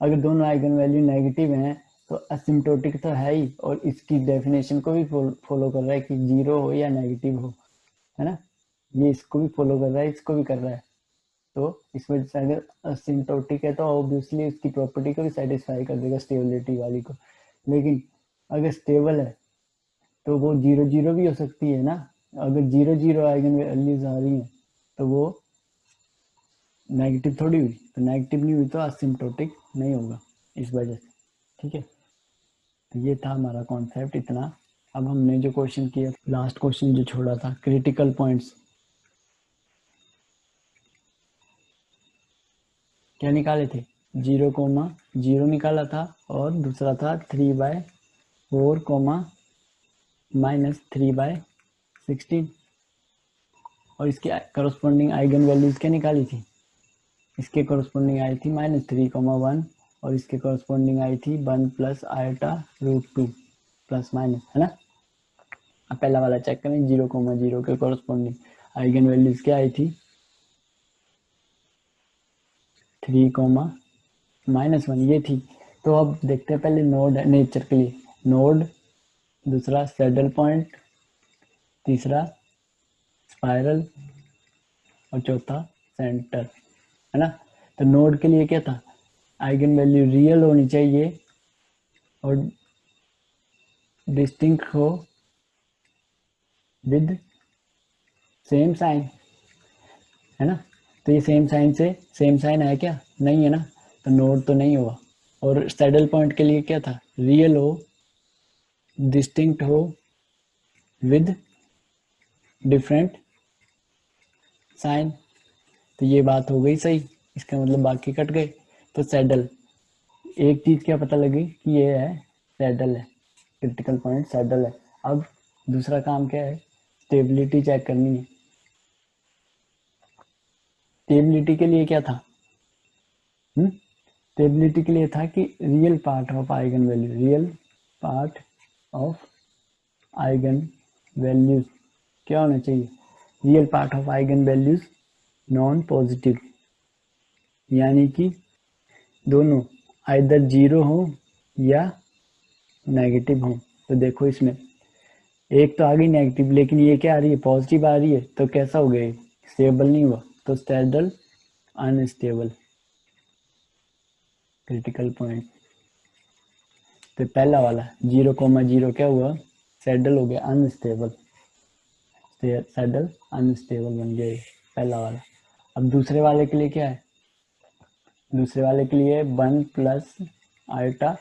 अगर दोनों आइगन वैल्यू नेगेटिव हैं तो असिम्प्टोटिक तो है ही, और इसकी डेफिनेशन को भी फॉलो कर रहा है कि जीरो हो या नेगेटिव हो, है ना। ये इसको भी फॉलो कर रहा है, इसको भी कर रहा है, तो इस वजह से अगर असिम्प्टोटिक है तो ऑब्वियसली इसकी प्रॉपर्टी को भी सेटिस्फाई कर देगा स्टेबिलिटी वाली को। लेकिन अगर स्टेबल है तो वो जीरो जीरो भी हो सकती है ना, अगर जीरो जीरो आइगन वैल्यूज आ रही हैं तो वो नेगेटिव थोड़ी हुई, तो नेगेटिव नहीं हुई तो असिम्प्टोटिक नहीं होगा इस वजह से, ठीक है। तो ये था हमारा कॉन्सेप्ट इतना। अब हमने जो क्वेश्चन किया, लास्ट क्वेश्चन जो छोड़ा था, क्रिटिकल पॉइंट्स क्या निकाले थे, 0,0 निकाला था, और दूसरा था 3/4 माइनस 3/16, और इसके करस्पॉन्डिंग आइगन वैल्यूज क्या निकाली थी, इसके करस्पॉन्डिंग आई थी -3,1, और इसके करस्पॉन्डिंग आई थी 1 प्लस आयोटा √2 प्लस माइनस, है ना। अब पहला वाला चेक करें, 0,0 के करस्पॉन्डिंग आइगन वैल्यूज क्या आई थी, 3,-1 ये थी। तो अब देखते हैं पहले नोड नेचर के लिए, नोड, दूसरा सैडल पॉइंट, तीसरा स्पाइरल, और चौथा सेंटर, है ना। तो नोड के लिए क्या था, आइगन वैल्यू रियल होनी चाहिए और डिस्टिंक्ट हो विद सेम साइन, है ना। तो ये सेम साइन है क्या, नहीं है ना, तो नोड तो नहीं होगा। और सैडल पॉइंट के लिए क्या था, रियल हो, डिस्टिंक्ट हो विद डिफरेंट साइन, तो ये बात हो गई सही, इसका मतलब बाकी कट गए। तो सैडल, एक चीज क्या पता लगी कि ये है सैडल है, क्रिटिकल पॉइंट सैडल है। अब दूसरा काम क्या है, स्टेबिलिटी चेक करनी है। स्टेबिलिटी के लिए क्या था, स्टेबिलिटी के लिए था कि real part of eigen value, real part of eigen values क्या होना चाहिए, real part of eigen values non positive, यानी कि दोनों आइदर जीरो हो या नेगेटिव हो। तो देखो इसमें एक तो आ गई नेगेटिव, लेकिन ये क्या आ रही है, पॉजिटिव आ रही है, तो कैसा हो गया, स्टेबल नहीं हुआ, तो सैडल अनस्टेबल क्रिटिकल पॉइंट। तो पहला वाला 0,0 क्या हुआ, सैडल हो गया अनस्टेबल, सैडल अनस्टेबल बन गया पहला वाला। अब दूसरे वाले के लिए क्या है, दूसरे वाले के लिए 1 प्लस आयोटा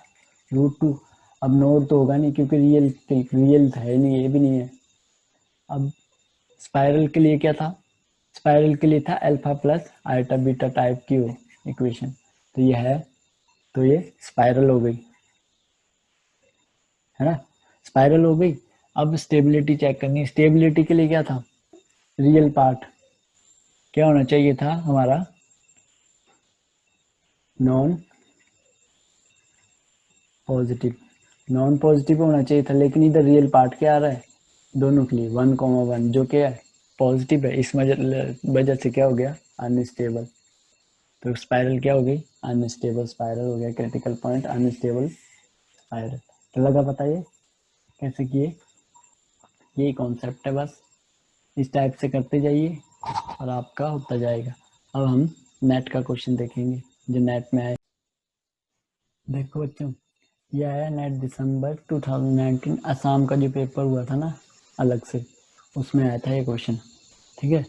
√2, अब नोड तो होगा नहीं क्योंकि रियल है नहीं, ये भी नहीं है। अब स्पाइरल के लिए क्या था, स्पाइरल के लिए था alpha plus iota beta type की इक्वेशन, तो ये है, तो ये स्पाइरल हो गई, है ना, स्पाइरल हो गई। अब स्टेबिलिटी चेक करनी है। स्टेबिलिटी के लिए क्या था, रियल पार्ट क्या होना चाहिए था हमारा, नॉन पॉजिटिव, नॉन पॉजिटिव होना चाहिए था, लेकिन इधर रियल पार्ट क्या आ रहा है दोनों के लिए 1,1 जो क्या है पॉजिटिव है, इस वजह से क्या हो गया अनस्टेबल। तो स्पाइरल क्या हो गई अनस्टेबल स्पाइरल हो गया, क्रिटिकल पॉइंट अनस्टेबल स्पाइरल। तो लगा पता ये कैसे किए, यही कॉन्सेप्ट है, बस इस टाइप से करते जाइए और आपका होता जाएगा। अब हम नेट का क्वेश्चन देखेंगे जो नेट में आए। देखो बच्चों, ये आया नेट दिसंबर 2019 असम का जो पेपर हुआ था ना अलग से, उसमें आया था ये क्वेश्चन, ठीक है।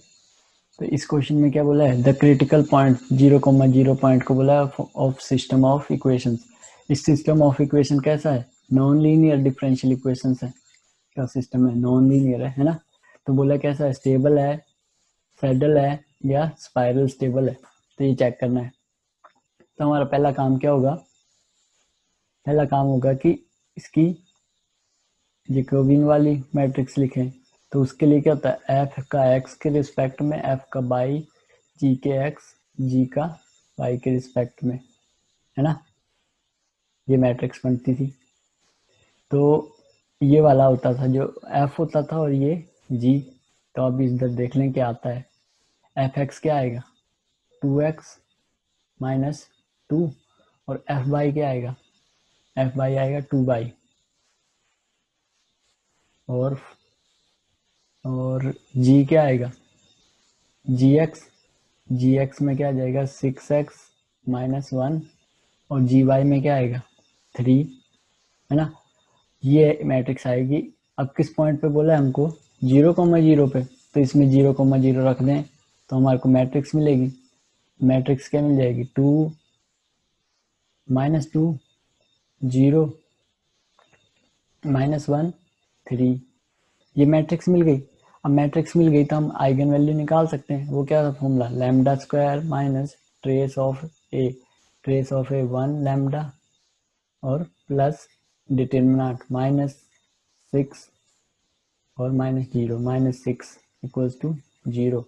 तो इस क्वेश्चन में क्या बोला है, द क्रिटिकल पॉइंट 0,0 पॉइंट को बोला है ऑफ सिस्टम ऑफ इक्वेशंस। इस सिस्टम ऑफ इक्वेशन कैसा है, नॉन लीनियर डिफरेंशियल इक्वेशंस है का सिस्टम है, नॉन लीनियर है ना। तो बोला कैसा है, स्टेबल है, सैडल है या स्पाइरल स्टेबल है, तो ये चेक करना है। तो हमारा पहला काम क्या होगा, पहला काम होगा कि इसकी जैकोबियन वाली मैट्रिक्स लिखें। तो उसके लिए क्या होता है, एफ का एक्स के रिस्पेक्ट में, एफ का बाई, जी के एक्स, जी का वाई के रिस्पेक्ट में, है ना, ये मैट्रिक्स बनती थी। तो ये वाला होता था जो एफ होता था और ये जी। तो अब इधर देख लें क्या आता है, एफ एक्स क्या आएगा 2x माइनस 2, और एफ बाई क्या आएगा, एफ बाई आएगा 2 बाई, और जी क्या आएगा जी एक्स, जी एक्स में क्या आ जाएगा 6x माइनस 1, और जी वाई में क्या आएगा 3, है ना, ये मैट्रिक्स आएगी। अब किस पॉइंट पे बोला है हमको 0,0 पे, तो इसमें 0,0 रख दें तो हमारे को मैट्रिक्स मिलेगी। मैट्रिक्स क्या मिल जाएगी 2 -2 0 -1 3, ये मैट्रिक्स मिल गई। अब मैट्रिक्स मिल गई तो हम आइगन वैल्यू निकाल सकते हैं। वो क्या था formula, lambda square minus trace of A 1 lambda और प्लस डिटर्मिनेंट -6 और -0, -6 इक्वल्स टू 0।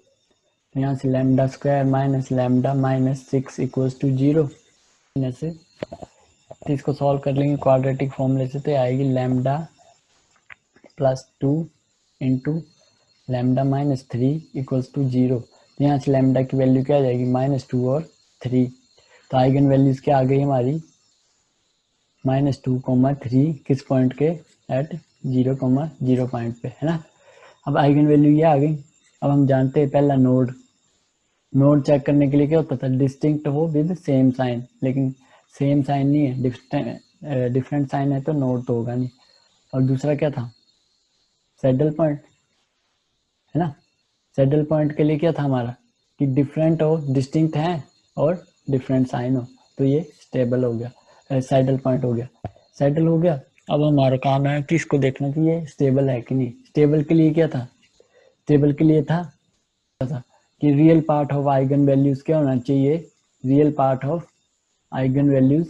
तो यहाँ से lambda square minus lambda minus 6 equals to 0। से तो इसको सॉल्व कर लेंगे क्वाड्रेटिक फॉर्मूले से, तो आएगी lambda plus 2 into lambda minus 3 equals to 0। तो यहाँ से लैम्डा की वैल्यू क्या आ जाएगी -2 और 3। तो आइगन वैल्यूज क्या आ गई हमारी -2,3 किस पॉइंट के, एट 0,0 पॉइंट पे, है ना। अब आइगन वैल्यू ये आ गई। अब हम जानते हैं पहला नोड, नोड चेक करने के लिए क्या होता था, डिस्टिंक्ट हो विद सेम साइन, लेकिन सेम साइन नहीं है, डिफरेंट साइन है तो नोड तो होगा नहीं। और दूसरा क्या था सैडल पॉइंट, है ना। सैडल पॉइंट के लिए क्या था हमारा कि डिफरेंट हो, डिस्टिंक्ट है और डिफरेंट साइन हो, तो ये स्टेबल हो गया, सैडल पॉइंट हो गया, सैडल हो गया। अब हमारा काम है कि इसको देखना कि ये स्टेबल है कि नहीं। स्टेबल के लिए क्या था, स्टेबल के लिए था कि real part of eigen values क्या होना चाहिए, real part of eigen values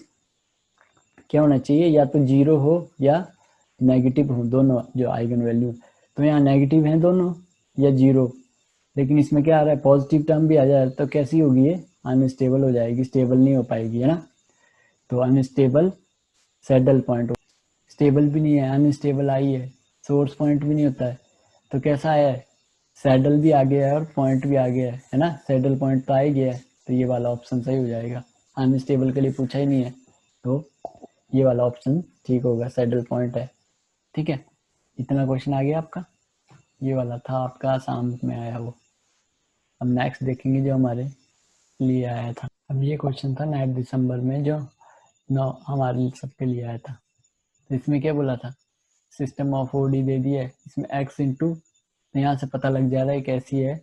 क्या होना चाहिए, या तो 0 हो या नेगेटिव हो, दोनों जो आइगन वैल्यू। तो यहाँ नेगेटिव है दोनों या 0, लेकिन इसमें क्या आ रहा है पॉजिटिव टर्म भी आ जाए तो कैसी होगी ये अनस्टेबल हो जाएगी, स्टेबल नहीं हो पाएगी, है ना। तो अनस्टेबल सैडल पॉइंट, स्टेबल भी नहीं है, अनस्टेबल आई है, सोर्स पॉइंट भी नहीं होता है, तो कैसा आया है सैडल भी आ गया है और पॉइंट भी आ गया है ना, सैडल पॉइंट तो आ ही गया है, तो ये वाला ऑप्शन सही हो जाएगा। अनस्टेबल के लिए पूछा ही नहीं है, तो ये वाला ऑप्शन ठीक होगा, सैडल पॉइंट है, ठीक है। इतना क्वेश्चन आ गया आपका, ये वाला था आपका आसाम में आया वो। अब नेक्स्ट देखेंगे जो हमारे लिए आया था। अब ये क्वेश्चन था नेट दिसंबर में जो हमारे सबके लिए आया था। तो इसमें क्या बोला था, सिस्टम ऑफ ओडी दे दिया है, इसमें x इंटू, यहाँ से पता लग जा रहा है कैसी है,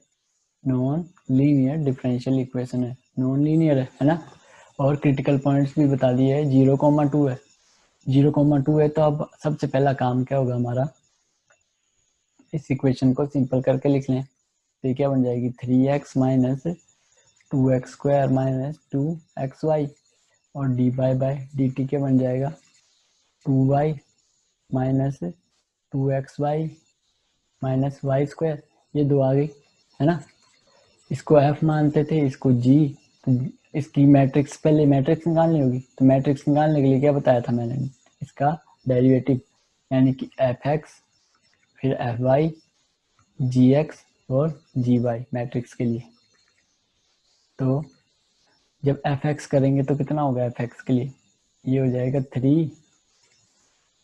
नॉन लीनियर डिफरेंशियल इक्वेशन है, नॉन लीनियर है ना। और क्रिटिकल पॉइंट्स भी बता दिए है, 0,2 है, 0,2 है। तो अब सबसे पहला काम क्या होगा हमारा, इस इक्वेशन को सिंपल करके लिख लें। तो ये क्या बन जाएगी 3x minus 2x² minus 2xy, और dy बाई dt क्या बन जाएगा 2y minus 2xy minus y²। ये दो आ गई है ना। इसको f मानते थे, इसको g, तो इसकी मैट्रिक्स, पहले मैट्रिक्स निकालनी होगी, तो मैट्रिक्स निकालने के लिए क्या बताया था मैंने, इसका डेरिवेटिव यानी कि fx फिर fy gx और gy मैट्रिक्स के लिए। तो जब fx करेंगे तो कितना होगा fx के लिए, ये हो जाएगा 3,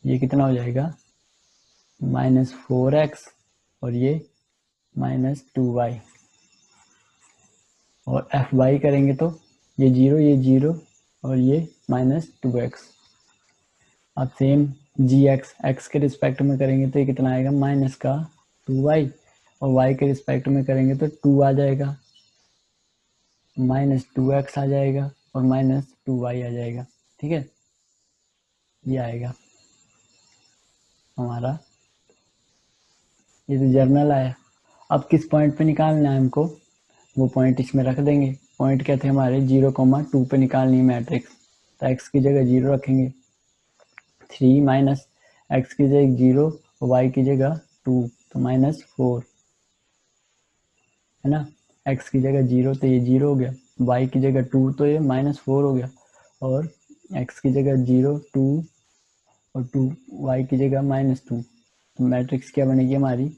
ये कितना हो जाएगा -4x, और ये -2y, और fy करेंगे तो ये 0 ये 0 और ये -2x। अब सेम gx x के रिस्पेक्ट में करेंगे तो ये कितना आएगा -2y, और y के रिस्पेक्ट में करेंगे तो 2 आ जाएगा, -2x आ जाएगा और -2y आ जाएगा। ठीक है, ये आएगा हमारा, ये तो जर्नल आया। अब किस पॉइंट पे निकालना है हमको, वो पॉइंट इसमें रख देंगे। पॉइंट क्या थे हमारे 0,2 पे निकालनी है मैट्रिक्स, तो x की जगह 0 रखेंगे, 3 माइनस x की जगह 0 और y की जगह 2, तो -4 है ना। x की जगह 0 तो ये 0 हो गया, y की जगह 2 तो ये -4 हो गया, और x की जगह 0 2 और 2 y की जगह -2, तो मैट्रिक्स क्या बनेगी हमारी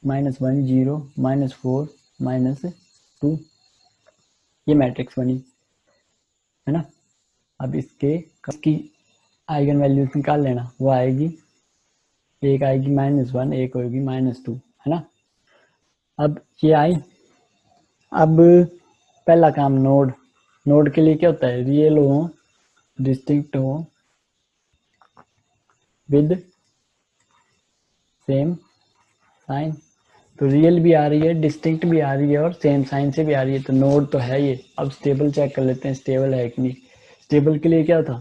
-1 0 -4 -2, ये मैट्रिक्स बनी है ना। अब इसकी आइगन वैल्यूज निकाल लेना, वो आएगी, एक आएगी -1, एक होगी -2 है ना। अब ये आई। अब पहला काम नोड के लिए क्या होता है, रियल हो डिस्टिंक्ट हो विद सेम साइन, तो रियल भी आ रही है, डिस्टिंक्ट भी आ रही है और सेम साइन से भी आ रही है, तो नोड तो है ये। अब स्टेबल चेक कर लेते हैं स्टेबल है कि नहीं। स्टेबल के लिए क्या था,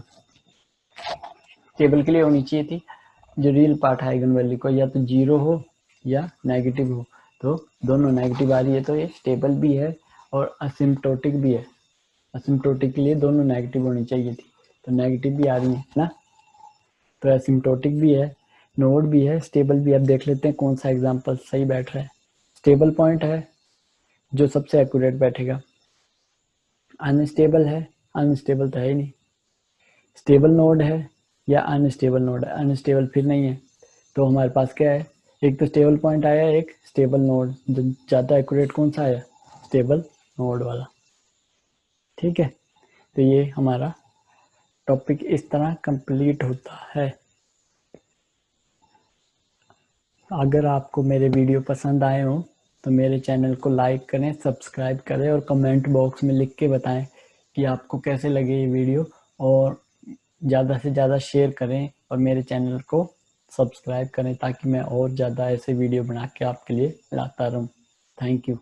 स्टेबल के लिए होनी चाहिए थी जो रियल पार्ट है आइगन वैल्यू को या तो 0 हो या नेगेटिव हो, तो दोनों नेगेटिव आ रही है तो ये स्टेबल भी है और असिम्प्टोटिक भी है। असिम्प्टोटिक के लिए दोनों नेगेटिव होनी चाहिए थी, तो नेगेटिव भी आ रही है ना, तो असिम्प्टोटिक भी है, नोड भी है, स्टेबल भी है। अब देख लेते हैं कौन सा एग्जांपल सही बैठ रहा है। स्टेबल पॉइंट है जो सबसे एक्यूरेट बैठेगा, अनस्टेबल है, अनस्टेबल तो है ही नहीं, स्टेबल नोड है या अनस्टेबल नोड है, अनस्टेबल फिर नहीं है, तो हमारे पास क्या है, एक तो स्टेबल पॉइंट आया, एक स्टेबल नोड, जो ज़्यादा एक्यूरेट कौन सा आया, स्टेबल नोड वाला। ठीक है, तो ये हमारा टॉपिक इस तरह कंप्लीट होता है। अगर आपको मेरे वीडियो पसंद आए हो तो मेरे चैनल को लाइक करें, सब्सक्राइब करें और कमेंट बॉक्स में लिख के बताएं कि आपको कैसे लगे ये वीडियो, और ज़्यादा से ज़्यादा शेयर करें और मेरे चैनल को सब्सक्राइब करें ताकि मैं और ज़्यादा ऐसे वीडियो बना के आपके लिए लाता रहूँ। Thank you.